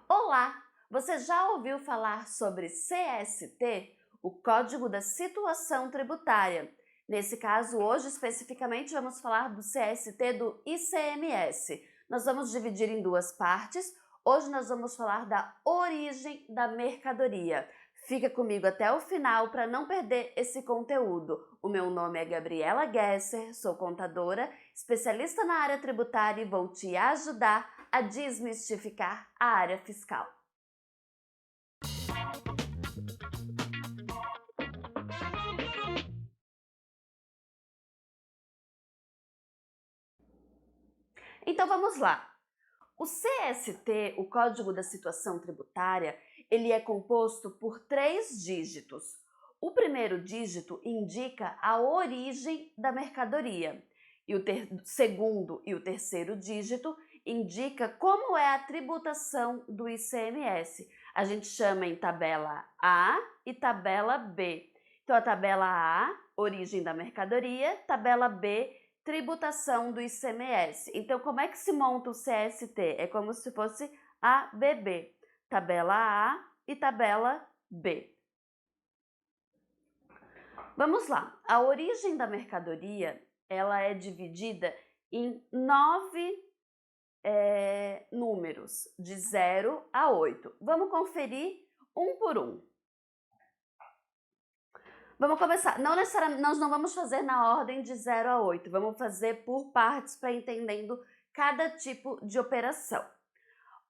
Olá! Você já ouviu falar sobre CST, o Código da Situação Tributária? Nesse caso, hoje especificamente vamos falar do CST do ICMS. Nós vamos dividir em duas partes. Hoje nós vamos falar da origem da mercadoria. Fica comigo até o final para não perder esse conteúdo. O meu nome é Gabriela Gesser, sou contadora, especialista na área tributária e vou te ajudar a desmistificar a área fiscal. Então vamos lá. O CST, o Código da Situação Tributária, ele é composto por 3 dígitos. O primeiro dígito indica a origem da mercadoria e o segundo e o terceiro dígito indica como é a tributação do ICMS. A gente chama em tabela A e tabela B. Então a tabela A, origem da mercadoria, tabela B, tributação do ICMS. Então, como é que se monta o CST? É como se fosse ABB, tabela A e tabela B. Vamos lá. A origem da mercadoria, ela é dividida em 9 números, de 0 a 8. Vamos conferir um por um. Vamos começar. Não necessariamente, nós não vamos fazer na ordem de 0 a 8. Vamos fazer por partes para entendendo cada tipo de operação.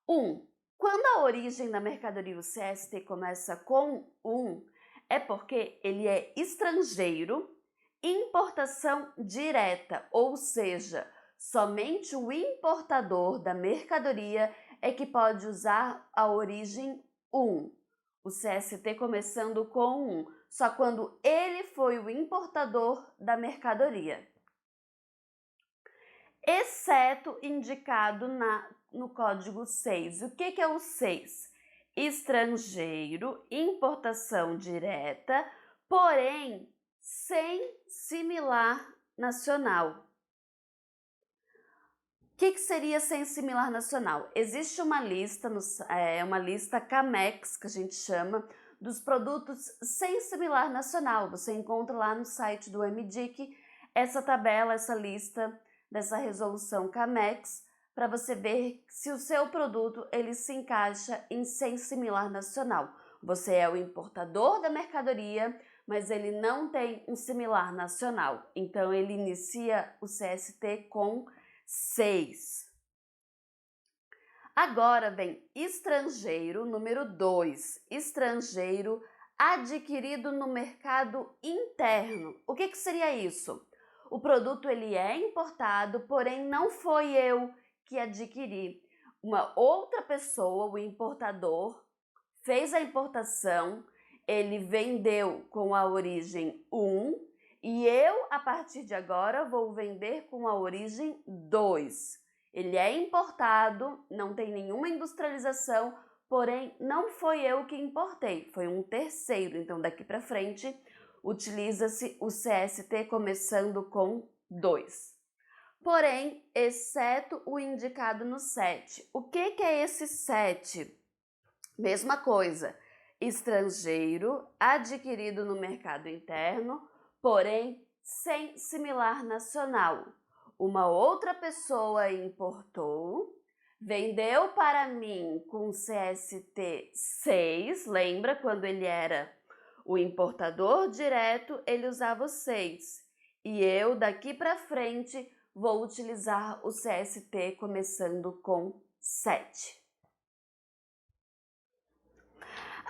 1. Quando a origem da mercadoria, o CST, começa com 1, é porque ele é estrangeiro, importação direta, ou seja, somente o importador da mercadoria é que pode usar a origem 1. O CST começando com 1, só quando ele foi o importador da mercadoria. Exceto indicado no código 6. O que é o 6? Estrangeiro, importação direta, porém sem similar nacional. O que seria sem similar nacional? Existe uma lista, uma lista CAMEX, que a gente chama, dos produtos sem similar nacional. Você encontra lá no site do MDIC essa tabela, essa lista dessa resolução CAMEX, para você ver se o seu produto ele se encaixa em sem similar nacional. Você é o importador da mercadoria, mas ele não tem um similar nacional. Então, ele inicia o CST com 6. Agora vem estrangeiro, número 2. Estrangeiro adquirido no mercado interno. O que seria isso? O produto ele é importado, porém não foi eu que adquiri. Uma outra pessoa, o importador, fez a importação, ele vendeu com a origem 1 e eu, a partir de agora, vou vender com a origem 2. Ele é importado, não tem nenhuma industrialização, porém não foi eu que importei, foi um terceiro. Então, daqui para frente, utiliza-se o CST começando com 2. Porém, exceto o indicado no 7. O que é esse 7? Mesma coisa, estrangeiro adquirido no mercado interno, porém sem similar nacional. Uma outra pessoa importou, vendeu para mim com CST 6, lembra quando ele era o importador direto, ele usava o 6. E eu, daqui para frente, vou utilizar o CST começando com 7.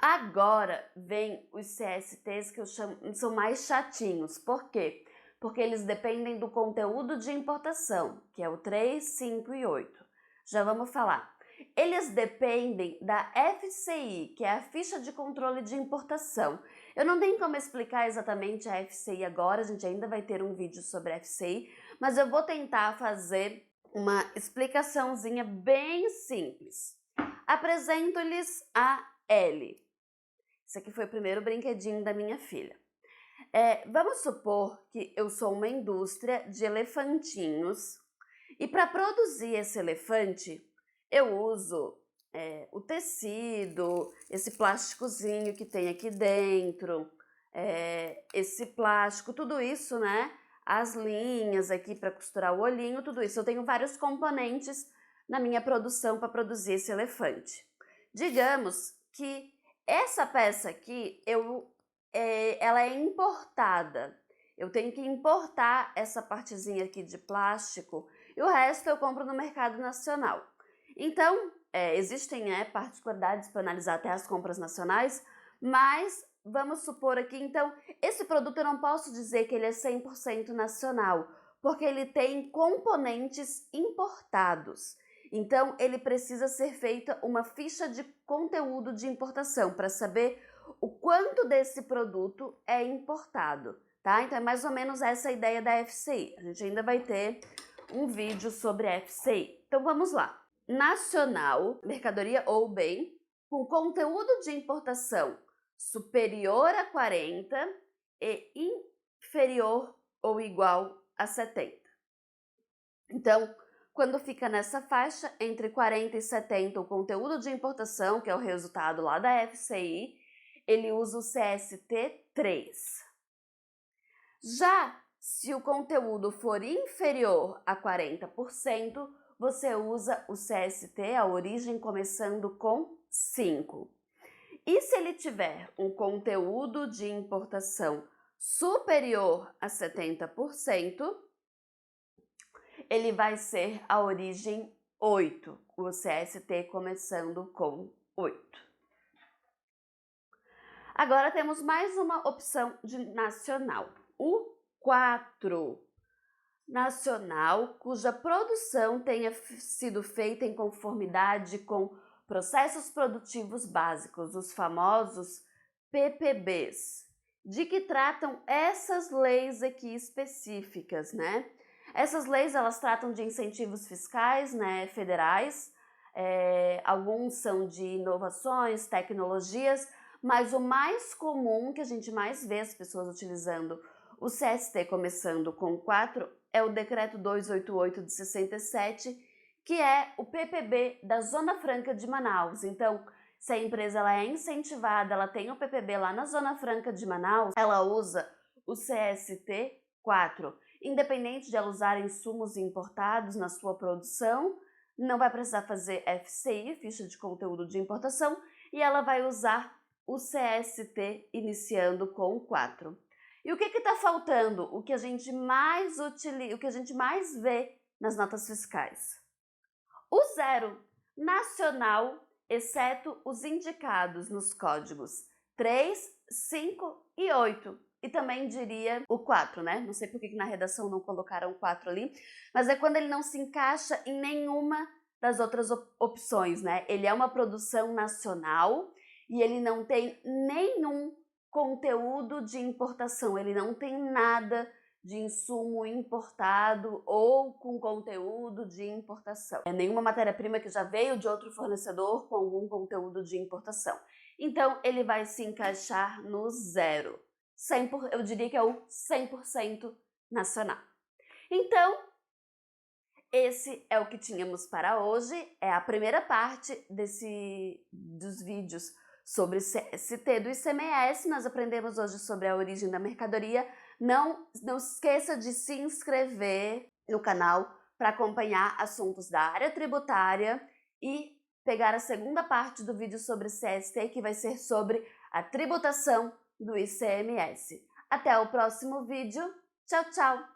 Agora vem os CSTs que eu chamo, são mais chatinhos. Por quê? Porque eles dependem do conteúdo de importação, que é o 3, 5 e 8. Já vamos falar. Eles dependem da FCI, que é a ficha de controle de importação. Eu não tenho como explicar exatamente a FCI agora, a gente ainda vai ter um vídeo sobre a FCI, mas eu vou tentar fazer uma explicaçãozinha bem simples. Apresento-lhes a L. Esse aqui foi o primeiro brinquedinho da minha filha. Vamos supor que eu sou uma indústria de elefantinhos e para produzir esse elefante eu uso o tecido, esse plásticozinho que tem aqui dentro, esse plástico, tudo isso, né? As linhas aqui para costurar o olhinho, tudo isso. Eu tenho vários componentes na minha produção para produzir esse elefante. Digamos que essa peça aqui, ela é importada. Eu tenho que importar essa partezinha aqui de plástico e o resto eu compro no mercado nacional. Então, existem particularidades para analisar até as compras nacionais, mas vamos supor aqui, então, esse produto eu não posso dizer que ele é 100% nacional, porque ele tem componentes importados. Então, ele precisa ser feita uma ficha de conteúdo de importação para saber o quanto desse produto é importado, tá? Então, é mais ou menos essa a ideia da FCI. A gente ainda vai ter um vídeo sobre a FCI. Então, vamos lá. Nacional, mercadoria ou bem, com conteúdo de importação superior a 40 e inferior ou igual a 70. Então, quando fica nessa faixa, entre 40 e 70, o conteúdo de importação, que é o resultado lá da FCI, ele usa o CST3. Já se o conteúdo for inferior a 40%, você usa o CST, a origem, começando com 5. E se ele tiver um conteúdo de importação superior a 70%, ele vai ser a origem 8, o CST começando com 8. Agora temos mais uma opção de nacional, o 4. Nacional, cuja produção tenha sido feita em conformidade com processos produtivos básicos, os famosos PPBs. De que tratam essas leis aqui específicas, né? Essas leis, elas tratam de incentivos fiscais, né, federais, alguns são de inovações, tecnologias, mas o mais comum, que a gente mais vê as pessoas utilizando o CST começando com 4, é o Decreto 288 de 67, que é o PPB da Zona Franca de Manaus. Então, se a empresa ela é incentivada, ela tem o PPB lá na Zona Franca de Manaus, ela usa o CST 4. Independente de ela usar insumos importados na sua produção, não vai precisar fazer FCI, ficha de conteúdo de importação, e ela vai usar o CST iniciando com 4. E o que está faltando? O que a gente mais utiliza, o que a gente mais vê nas notas fiscais? O 0, nacional, exceto os indicados nos códigos 3, 5 e 8. E também diria o 4, né? Não sei por que na redação não colocaram 4 ali, mas é quando ele não se encaixa em nenhuma das outras opções, né? Ele é uma produção nacional e ele não tem nenhum conteúdo de importação, ele não tem nada de insumo importado ou com conteúdo de importação. Nenhuma matéria-prima que já veio de outro fornecedor com algum conteúdo de importação. Então, ele vai se encaixar no 0. Eu diria que é o 100% nacional. Então, esse é o que tínhamos para hoje. É a primeira parte dos vídeos sobre CST do ICMS. Nós aprendemos hoje sobre a origem da mercadoria. Não esqueça de se inscrever no canal para acompanhar assuntos da área tributária e pegar a segunda parte do vídeo sobre CST, que vai ser sobre a tributação do ICMS. Até o próximo vídeo. Tchau, tchau!